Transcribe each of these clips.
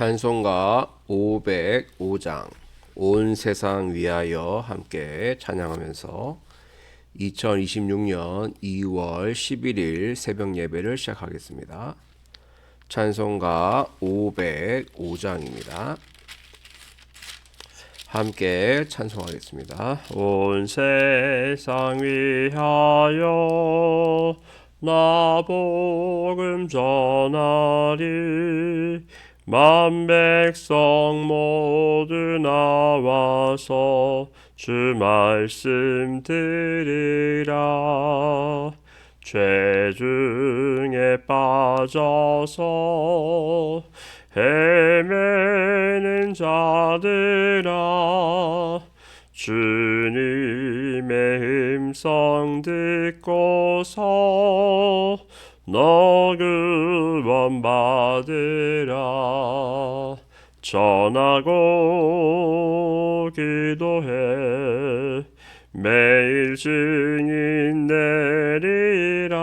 찬송가 505장 온 세상 위하여 함께 찬양하면서 2026년 2월 11일 새벽 예배를 시작하겠습니다. 찬송가 505장입니다. 함께 찬송하겠습니다. 온 세상 위하여 나 복음 전하리 만 백성 모두 나와서 주 말씀 들으라. 죄 중에 빠져서 헤매는 자들아, 주님의 음성 듣고서 너 구원 받으라. 전하고 기도해 매일 증인 내리라.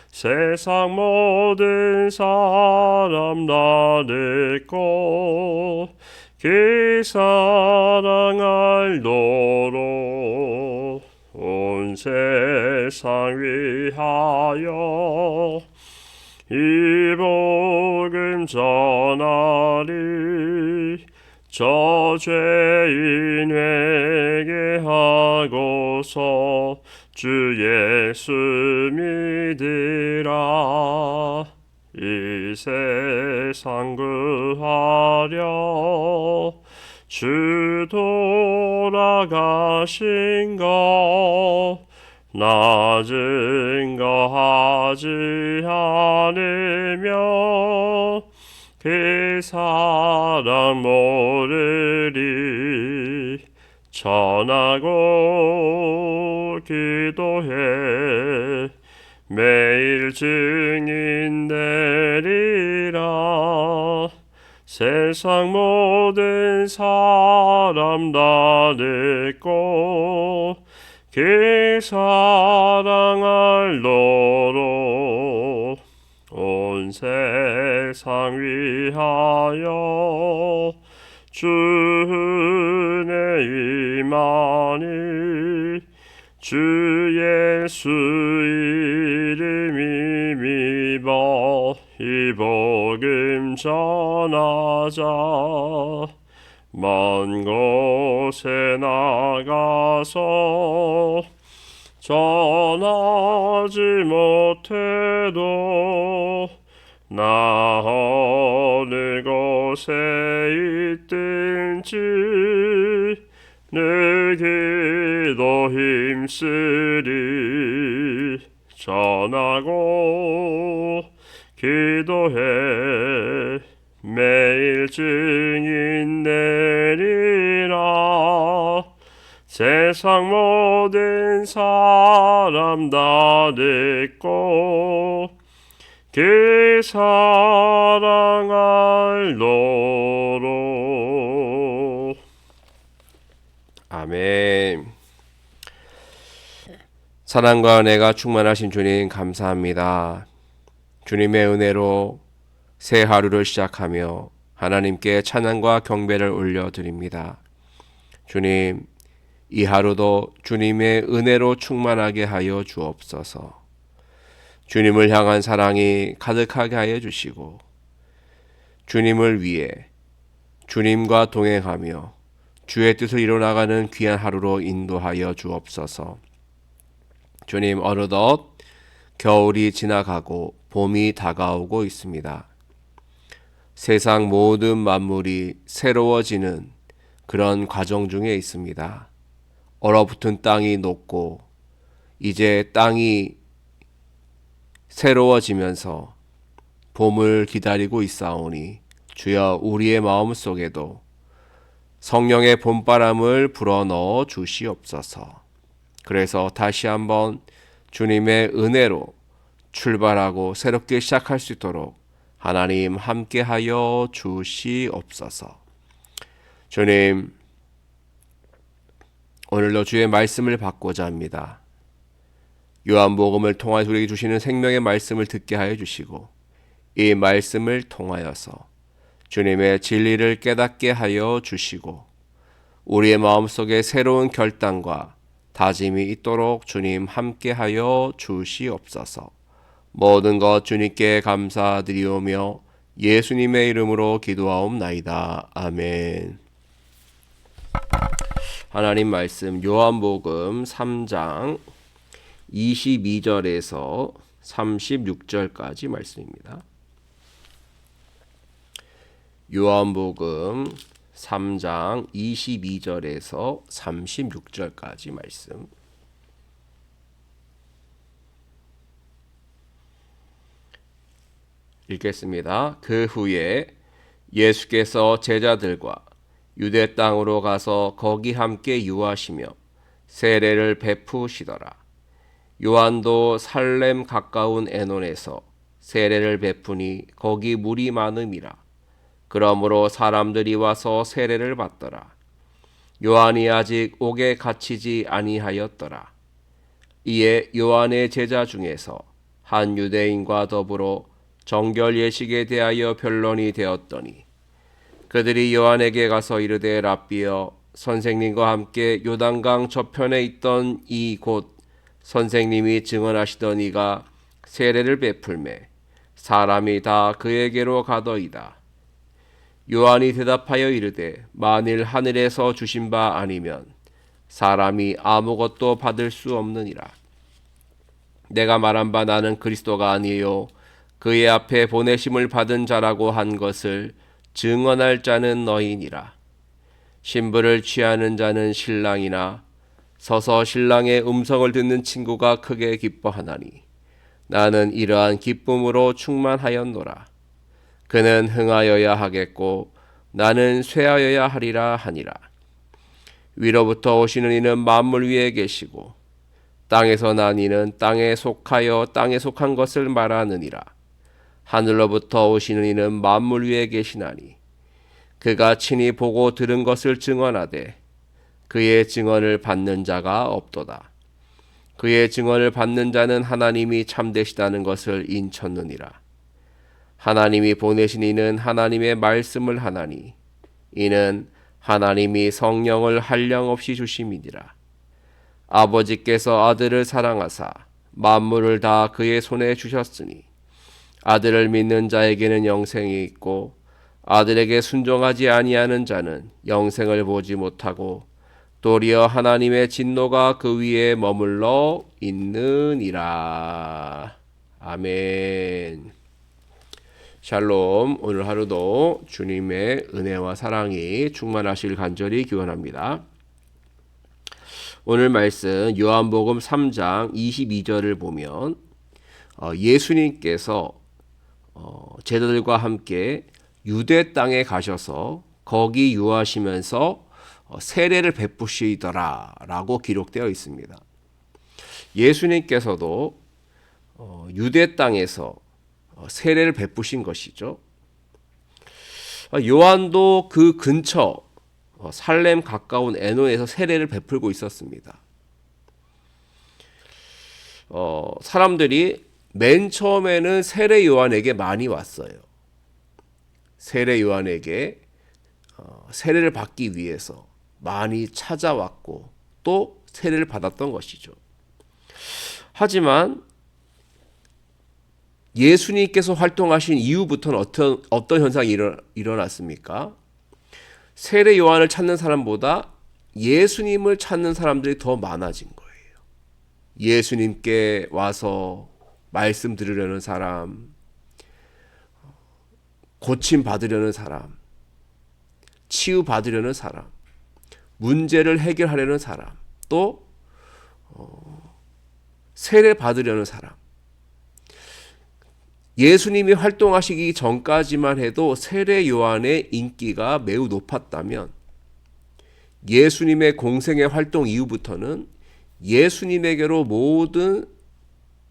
세상 모든 사람 다 듣고 그 사랑 알도록 온 세상 위하여 이 복음 전하리. 저 죄인 회개하고서 주 예수 믿으라. 이 세상 구하려 주 돌아가신 것 나 증거하지 않으며 그 사랑 모르리. 전하고 기도해 매일 증인 내리라. 세상 모든 사람 다 듣고 그 사랑 알도록 온 세상 위하여 주 은혜 임하니. 주 예수 이름이 믿어 이 복음 전하자. 먼 곳에 나가서 전하지 못해도 나 어느 곳에 있든지 늘 기도 힘쓰리. 전하고 기도해 매일 증인 내리라. 세상 모든 사람 다 듣고 그 사랑 알도록. 아멘. 사랑과 은혜가 충만하신 주님 감사합니다. 주님의 은혜로 새 하루를 시작하며 하나님께 찬양과 경배를 올려드립니다. 주님, 이 하루도 주님의 은혜로 충만하게 하여 주옵소서. 주님을 향한 사랑이 가득하게 하여 주시고 주님을 위해 주님과 동행하며 주의 뜻을 이뤄나가는 귀한 하루로 인도하여 주옵소서. 주님, 어느덧 겨울이 지나가고 봄이 다가오고 있습니다. 세상 모든 만물이 새로워지는 그런 과정 중에 있습니다. 얼어붙은 땅이 녹고 이제 땅이 새로워지면서 봄을 기다리고 있사오니 주여 우리의 마음속에도 성령의 봄바람을 불어넣어 주시옵소서. 그래서 다시 한번 주님의 은혜로 출발하고 새롭게 시작할 수 있도록 하나님 함께하여 주시옵소서. 주님, 오늘도 주의 말씀을 받고자 합니다. 요한복음을 통하여 우리에게 주시는 생명의 말씀을 듣게 하여 주시고 이 말씀을 통하여서 주님의 진리를 깨닫게 하여 주시고 우리의 마음속에 새로운 결단과 다짐이 있도록 주님 함께하여 주시옵소서. 모든 것 주님께 감사드리오며 예수님의 이름으로 기도하옵나이다. 아멘. 하나님 말씀 요한복음 3장 22절에서 36절까지 말씀입니다. 요한복음 3장 22절에서 36절까지 말씀. 읽겠습니다. 그 후에 예수께서 제자들과 유대 땅으로 가서 거기 함께 유하시며 세례를 베푸시더라. 요한도 살렘 가까운 에논에서 세례를 베푸니 거기 물이 많음이라. 그러므로 사람들이 와서 세례를 받더라. 요한이 아직 옥에 갇히지 아니하였더라. 이에 요한의 제자 중에서 한 유대인과 더불어 정결 예식에 대하여 변론이 되었더니 그들이 요한에게 가서 이르되 랍비여 선생님과 함께 요단강 저편에 있던 이 곳 선생님이 증언하시던 이가 세례를 베풀매 사람이 다 그에게로 가더이다. 요한이 대답하여 이르되 만일 하늘에서 주신 바 아니면 사람이 아무것도 받을 수 없느니라. 내가 말한 바 나는 그리스도가 아니요 그의 앞에 보내심을 받은 자라고 한 것을 증언할 자는 너희니라. 신부를 취하는 자는 신랑이나 서서 신랑의 음성을 듣는 친구가 크게 기뻐하나니 나는 이러한 기쁨으로 충만하였노라. 그는 흥하여야 하겠고 나는 쇠하여야 하리라 하니라. 위로부터 오시는 이는 만물 위에 계시고 땅에서 난 이는 땅에 속하여 땅에 속한 것을 말하느니라. 하늘로부터 오시는 이는 만물 위에 계시나니 그가 친히 보고 들은 것을 증언하되 그의 증언을 받는 자가 없도다. 그의 증언을 받는 자는 하나님이 참되시다는 것을 인쳤느니라. 하나님이 보내신 이는 하나님의 말씀을 하나니 이는 하나님이 성령을 한량없이 주심이니라. 아버지께서 아들을 사랑하사 만물을 다 그의 손에 주셨으니 아들을 믿는 자에게는 영생이 있고 아들에게 순종하지 아니하는 자는 영생을 보지 못하고 도리어 하나님의 진노가 그 위에 머물러 있느니라. 아멘. 샬롬. 오늘 하루도 주님의 은혜와 사랑이 충만하실 간절히 기원합니다. 오늘 말씀 요한복음 3장 22절을 보면 예수님께서 제자들과 함께 유대 땅에 가셔서 거기 유하시면서 세례를 베푸시더라 라고 기록되어 있습니다. 예수님께서도 유대 땅에서 세례를 베푸신 것이죠. 요한도 그 근처 살렘 가까운 에논에서 세례를 베풀고 있었습니다. 사람들이 맨 처음에는 세례 요한에게 많이 왔어요. 세례 요한에게 세례를 받기 위해서 많이 찾아왔고 또 세례를 받았던 것이죠. 하지만 예수님께서 활동하신 이후부터는 어떤 현상이 일어났습니까? 세례 요한을 찾는 사람보다 예수님을 찾는 사람들이 더 많아진 거예요. 예수님께 와서 말씀 들으려는 사람, 고침 받으려는 사람, 치유 받으려는 사람, 문제를 해결하려는 사람, 또 세례 받으려는 사람. 예수님이 활동하시기 전까지만 해도 세례 요한의 인기가 매우 높았다면 예수님의 공생의 활동 이후부터는 예수님에게로 모든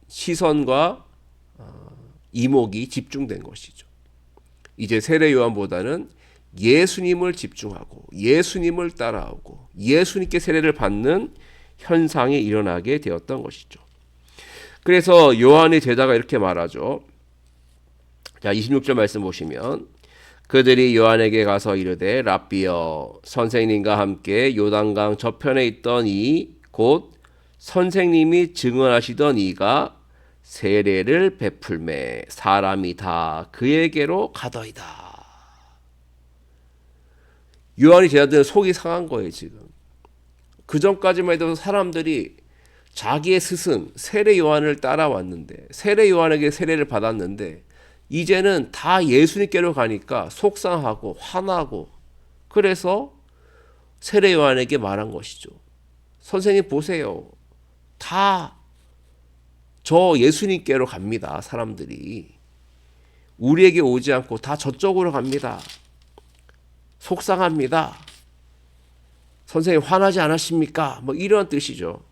시선과 이목이 집중된 것이죠. 이제 세례 요한보다는 예수님을 집중하고 예수님을 따라오고 예수님께 세례를 받는 현상이 일어나게 되었던 것이죠. 그래서 요한의 제자가 이렇게 말하죠. 자, 26절 말씀 보시면 그들이 요한에게 가서 이르되 랍비여 선생님과 함께 요단강 저편에 있던 이 곧 선생님이 증언하시던 이가 세례를 베풀매 사람이 다 그에게로 가더이다. 요한이 제자들은 속이 상한 거예요. 지금 그 전까지만 해도 사람들이 자기의 스승 세례 요한을 따라왔는데 세례 요한에게 세례를 받았는데 이제는 다 예수님께로 가니까 속상하고 화나고 그래서 세례 요한에게 말한 것이죠. 선생님 보세요. 다 저 예수님께로 갑니다. 사람들이. 우리에게 오지 않고 다 저쪽으로 갑니다. 속상합니다. 선생님 화나지 않으십니까? 뭐 이런 뜻이죠.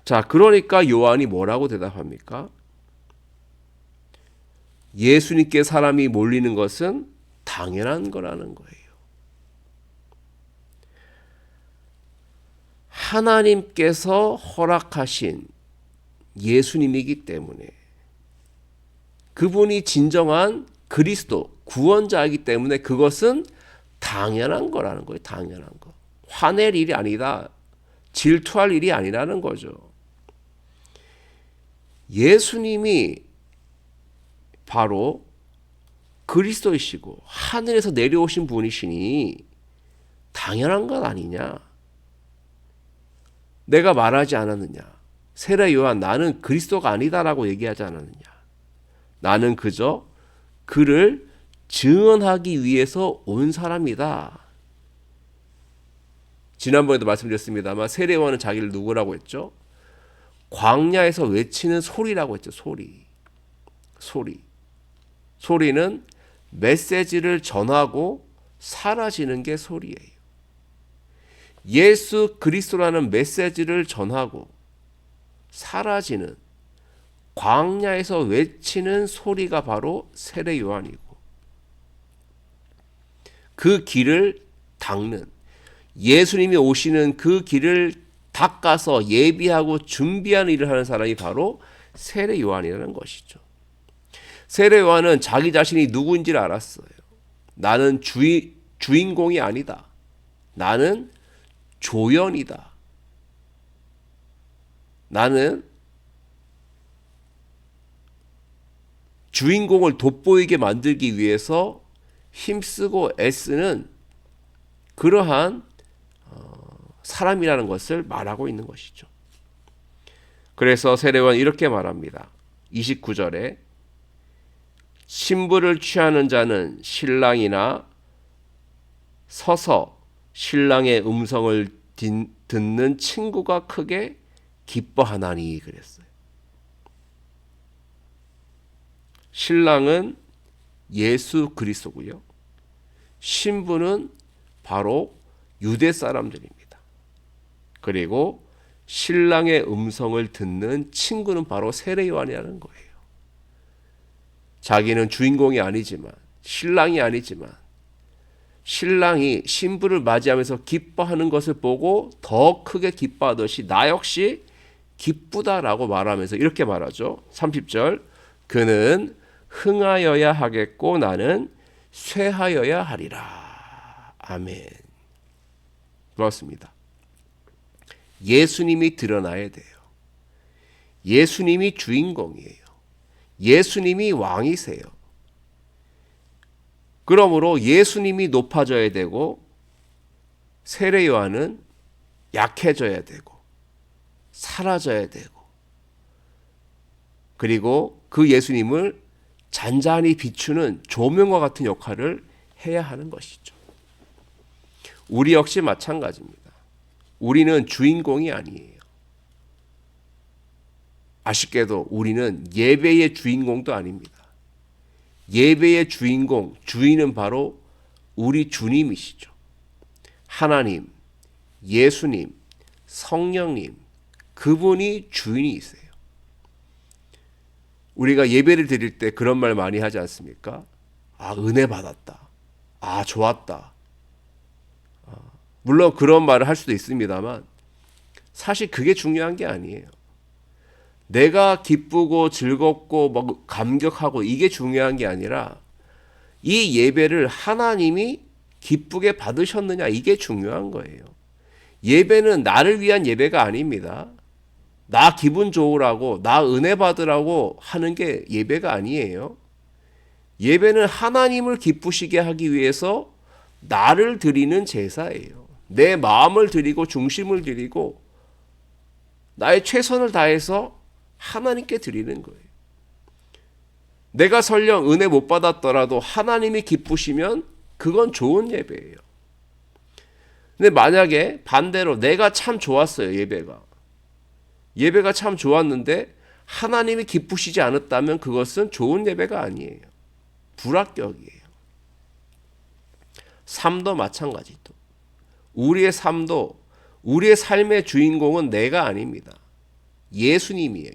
자, 그러니까 요한이 뭐라고 대답합니까? 예수님께 사람이 몰리는 것은 당연한 거라는 거예요. 하나님께서 허락하신 예수님이기 때문에 그분이 진정한 그리스도 구원자이기 때문에 그것은 당연한 거라는 거예요. 당연한 거. 화낼 일이 아니다. 질투할 일이 아니라는 거죠. 예수님이 바로 그리스도이시고 하늘에서 내려오신 분이시니 당연한 것 아니냐. 내가 말하지 않았느냐. 세례 요한 나는 그리스도가 아니다라고 얘기하지 않았느냐. 나는 그저 그를 증언하기 위해서 온 사람이다. 지난번에도 말씀드렸습니다만 세례 요한은 자기를 누구라고 했죠? 광야에서 외치는 소리라고 했죠. 소리. 소리는 메시지를 전하고 사라지는 게 소리예요. 예수 그리스도라는 메시지를 전하고 사라지는 광야에서 외치는 소리가 바로 세례 요한이고 그 길을 닦는 예수님이 오시는 그 길을 닦아서 예비하고 준비하는 일을 하는 사람이 바로 세례 요한이라는 것이죠. 세례 요한은 자기 자신이 누구인지를 알았어요. 나는 주인공이 아니다. 나는 조연이다. 나는 주인공을 돋보이게 만들기 위해서 힘쓰고 애쓰는 그러한 사람이라는 것을 말하고 있는 것이죠. 그래서 세례 요한은 이렇게 말합니다. 29절에 신부를 취하는 자는 신랑이나 서서 신랑의 음성을 듣는 친구가 크게 기뻐하나니 그랬어요. 신랑은 예수 그리스도고요. 신부는 바로 유대 사람들입니다. 그리고 신랑의 음성을 듣는 친구는 바로 세례 요한이라는 거예요. 자기는 주인공이 아니지만 신랑이 아니지만 신랑이 신부를 맞이하면서 기뻐하는 것을 보고 더 크게 기뻐하듯이 나 역시 기쁘다라고 말하면서 이렇게 말하죠. 30절 그는 흥하여야 하겠고 나는 쇠하여야 하리라. 아멘. 그렇습니다. 예수님이 드러나야 돼요. 예수님이 주인공이에요. 예수님이 왕이세요. 그러므로 예수님이 높아져야 되고 세례 요한은 약해져야 되고 사라져야 되고 그리고 그 예수님을 잔잔히 비추는 조명과 같은 역할을 해야 하는 것이죠. 우리 역시 마찬가지입니다. 우리는 주인공이 아니에요. 아쉽게도 우리는 예배의 주인공도 아닙니다. 예배의 주인공, 주인은 바로 우리 주님이시죠. 하나님, 예수님, 성령님, 그분이 주인이세요. 우리가 예배를 드릴 때 그런 말 많이 하지 않습니까? 아, 은혜 받았다. 아, 좋았다. 물론 그런 말을 할 수도 있습니다만 사실 그게 중요한 게 아니에요. 내가 기쁘고 즐겁고 막 감격하고 이게 중요한 게 아니라 이 예배를 하나님이 기쁘게 받으셨느냐, 이게 중요한 거예요. 예배는 나를 위한 예배가 아닙니다. 나 기분 좋으라고, 나 은혜 받으라고 하는 게 예배가 아니에요. 예배는 하나님을 기쁘시게 하기 위해서 나를 드리는 제사예요. 내 마음을 드리고 중심을 드리고 나의 최선을 다해서 하나님께 드리는 거예요. 내가 설령 은혜 못 받았더라도 하나님이 기쁘시면 그건 좋은 예배예요. 근데 만약에 반대로 내가 참 좋았어요, 예배가 참 좋았는데 하나님이 기쁘시지 않았다면 그것은 좋은 예배가 아니에요. 불합격이에요. 삶도 마찬가지도. 우리의 삶도, 우리의 삶의 주인공은 내가 아닙니다. 예수님이에요.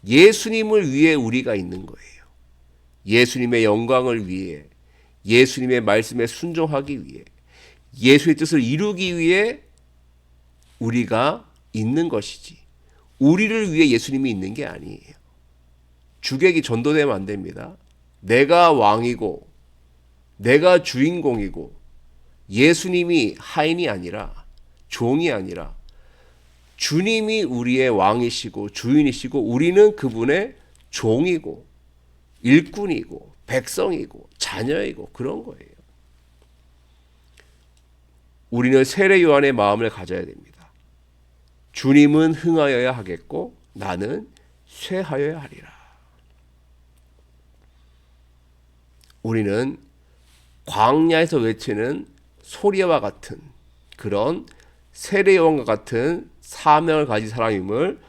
예수님을 위해 우리가 있는 거예요. 예수님의 영광을 위해, 예수님의 말씀에 순종하기 위해, 예수의 뜻을 이루기 위해 우리가 있는 것이지, 우리를 위해 예수님이 있는 게 아니에요. 주객이 전도되면 안 됩니다. 내가 왕이고 내가 주인공이고 예수님이 하인이 아니라, 종이 아니라 주님이 우리의 왕이시고 주인이시고 우리는 그분의 종이고 일꾼이고 백성이고 자녀이고 그런 거예요. 우리는 세례 요한의 마음을 가져야 됩니다. 주님은 흥하여야 하겠고 나는 쇠하여야 하리라. 우리는 광야에서 외치는 소리와 같은 그런 세례 요한과 같은 사명을 가진 사람임을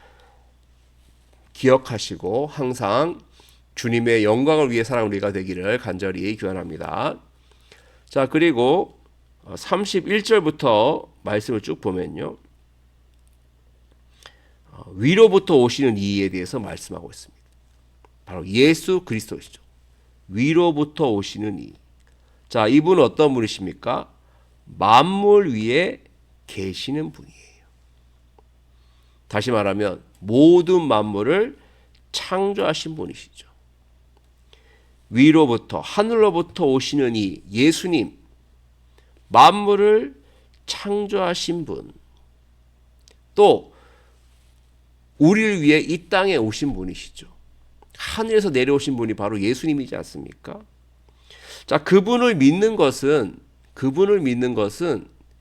기억하시고 항상 주님의 영광을 위해 살아가는 우리가 되기를 간절히 기원합니다. 자, 그리고 31절부터 말씀을 쭉 보면요, 위로부터 오시는 이에 대해서 말씀하고 있습니다. 바로 예수 그리스도시죠. 위로부터 오시는 이. 자, 이분은 어떤 분이십니까? 만물 위에 계시는 분이에요. 다시 말하면 모든 만물을 창조하신 분이시죠. 위로부터, 하늘로부터 오시는 이 예수님, 만물을 창조하신 분, 또 우리를 위해 이 땅에 오신 분이시죠. 하늘에서 내려오신 분이 바로 예수님이지 않습니까? 자, 그분을 믿는 것은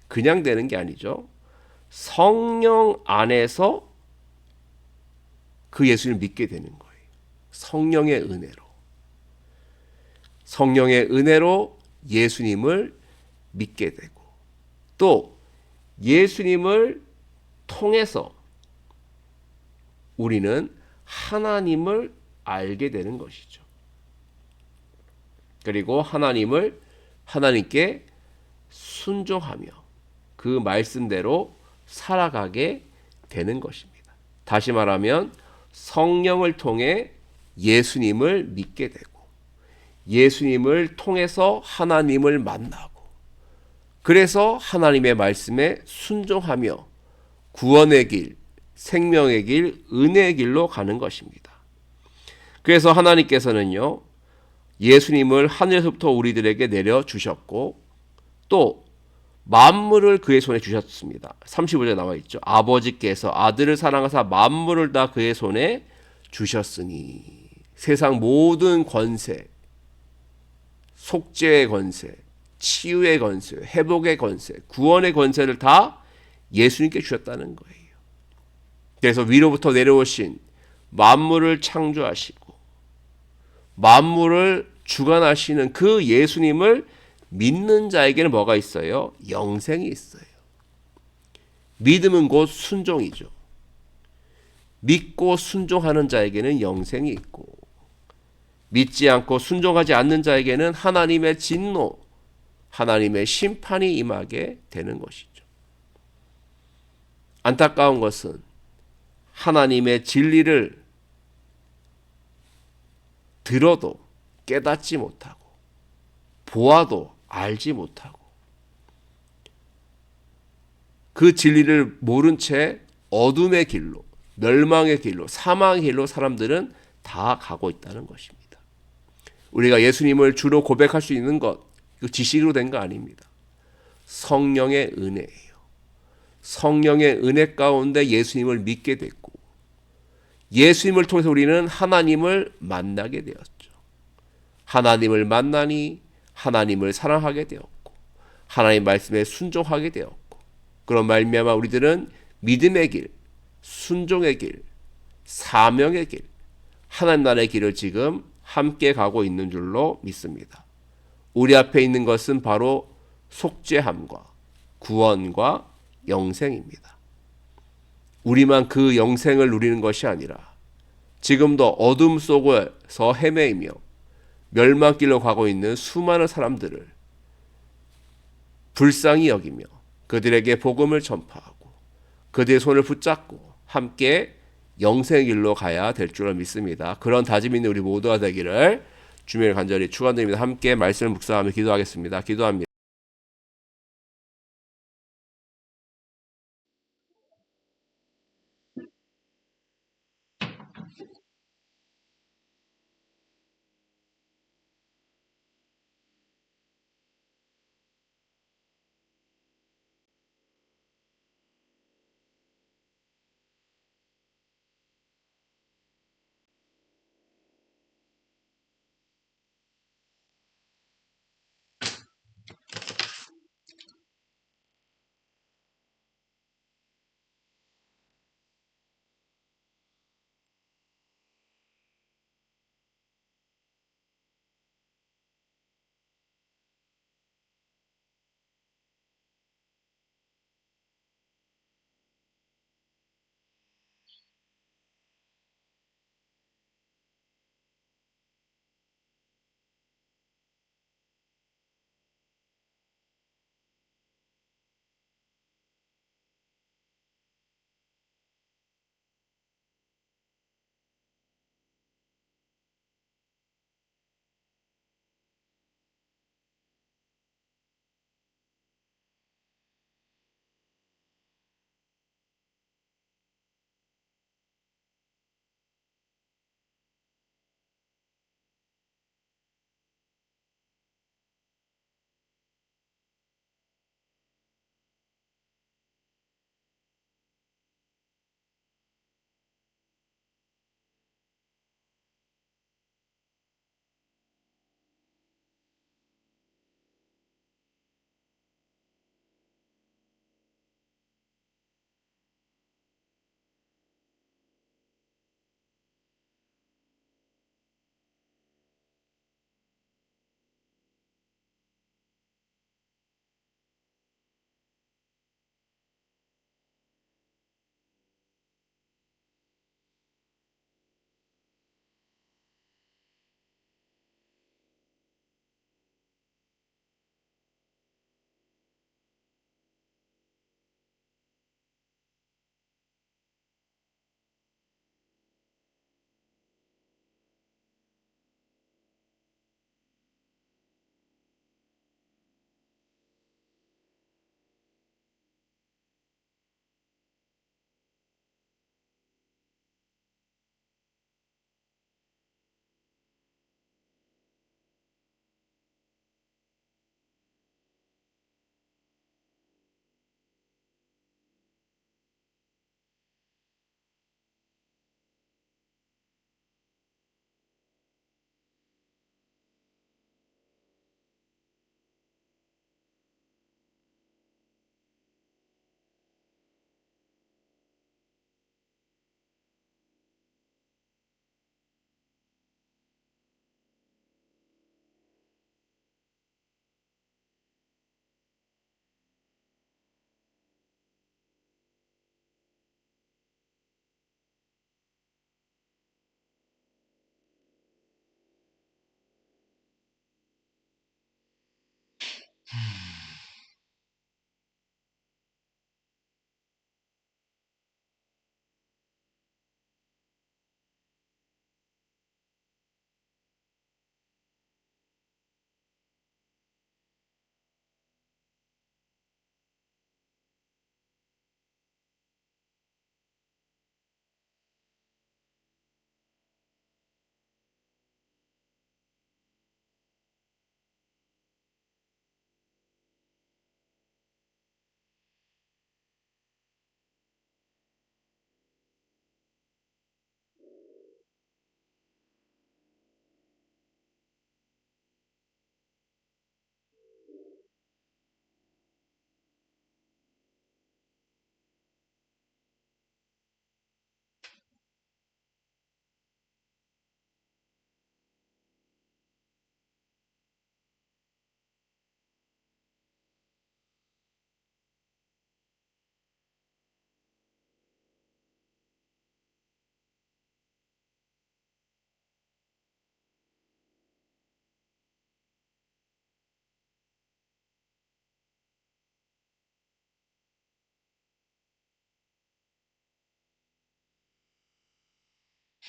그냥 되는 게 아니죠. 성령 안에서 그 예수님을 믿게 되는 거예요. 성령의 은혜로 예수님을 믿게 되고, 또 예수님을 통해서 우리는 하나님을 알게 되는 것이죠. 그리고 하나님께 순종하며 그 말씀대로 살아가게 되는 것입니다. 다시 말하면 성령을 통해 예수님을 믿게 되고, 예수님을 통해서 하나님을 만나고, 그래서 하나님의 말씀에 순종하며 구원의 길, 생명의 길, 은혜의 길로 가는 것입니다. 그래서 하나님께서는요, 예수님을 하늘에서부터 우리들에게 내려주셨고 또 만물을 그의 손에 주셨습니다. 35절에 나와 있죠. 아버지께서 아들을 사랑하사 만물을 다 그의 손에 주셨으니. 세상 모든 권세, 속죄의 권세, 치유의 권세, 회복의 권세, 구원의 권세를 다 예수님께 주셨다는 거예요. 그래서 위로부터 내려오신 만물을 창조하시고 만물을 주관하시는 그 예수님을 믿는 자에게는 뭐가 있어요? 영생이 있어요. 믿음은 곧 순종이죠. 믿고 순종하는 자에게는 영생이 있고, 믿지 않고 순종하지 않는 자에게는 하나님의 진노, 하나님의 심판이 임하게 되는 것이죠. 안타까운 것은 하나님의 진리를 들어도 깨닫지 못하고 보아도 알지 못하고 그 진리를 모른 채 어둠의 길로, 멸망의 길로, 사망의 길로 사람들은 다 가고 있다는 것입니다. 우리가 예수님을 주로 고백할 수 있는 것, 이거 지식으로 된 거 아닙니다. 성령의 은혜예요. 성령의 은혜 가운데 예수님을 믿게 됐고 예수님을 통해서 우리는 하나님을 만나게 되었죠. 하나님을 만나니 하나님을 사랑하게 되었고 하나님 말씀에 순종하게 되었고 그런 말미암아 우리들은 믿음의 길, 순종의 길, 사명의 길, 하나님 나라의 길을 지금 함께 가고 있는 줄로 믿습니다. 우리 앞에 있는 것은 바로 속죄함과 구원과 영생입니다. 우리만 그 영생을 누리는 것이 아니라 지금도 어둠 속에서 헤매이며 멸망길로 가고 있는 수많은 사람들을 불쌍히 여기며 그들에게 복음을 전파하고 그들의 손을 붙잡고 함께 영생의 길로 가야 될 줄을 믿습니다. 그런 다짐 있는 우리 모두가 되기를 주님을 간절히 축원드립니다. 함께 말씀을 묵상하며 기도하겠습니다. 기도합니다.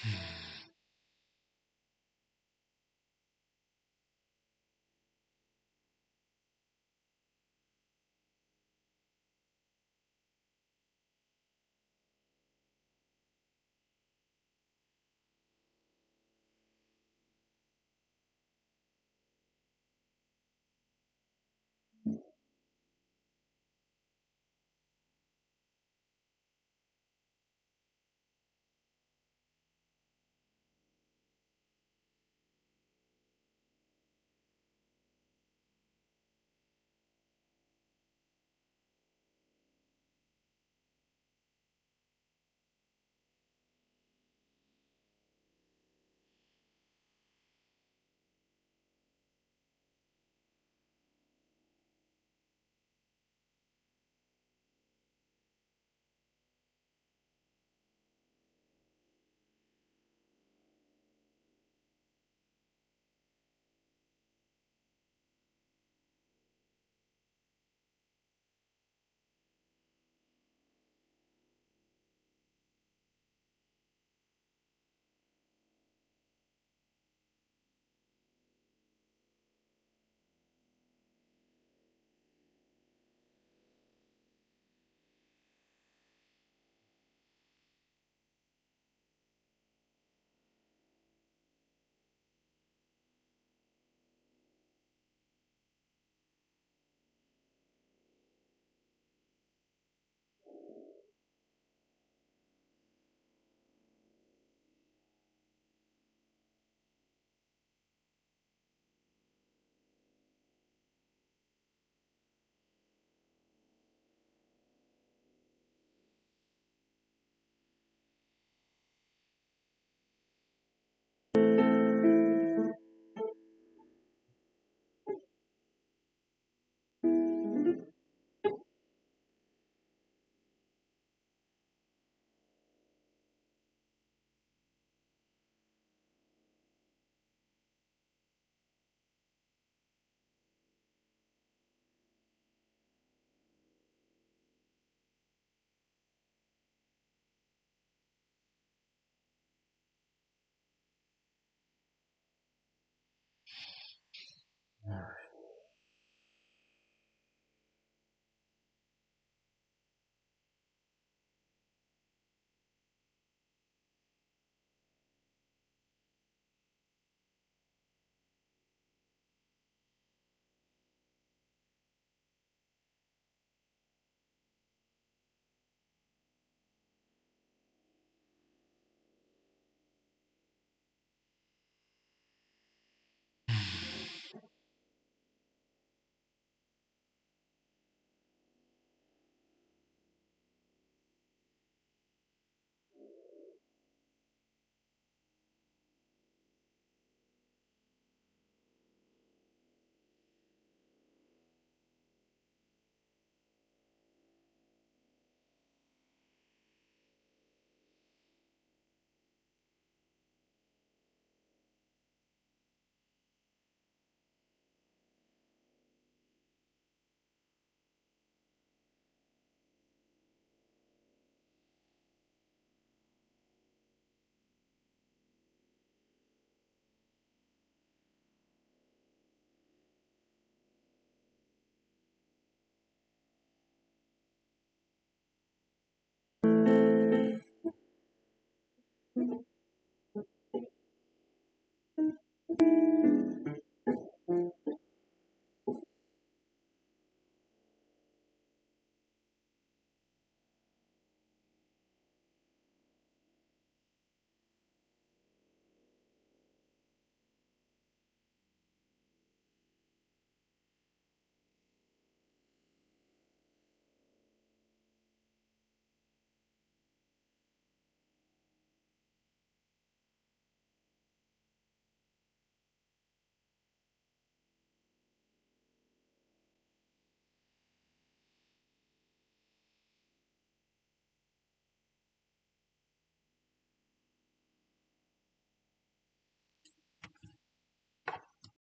음.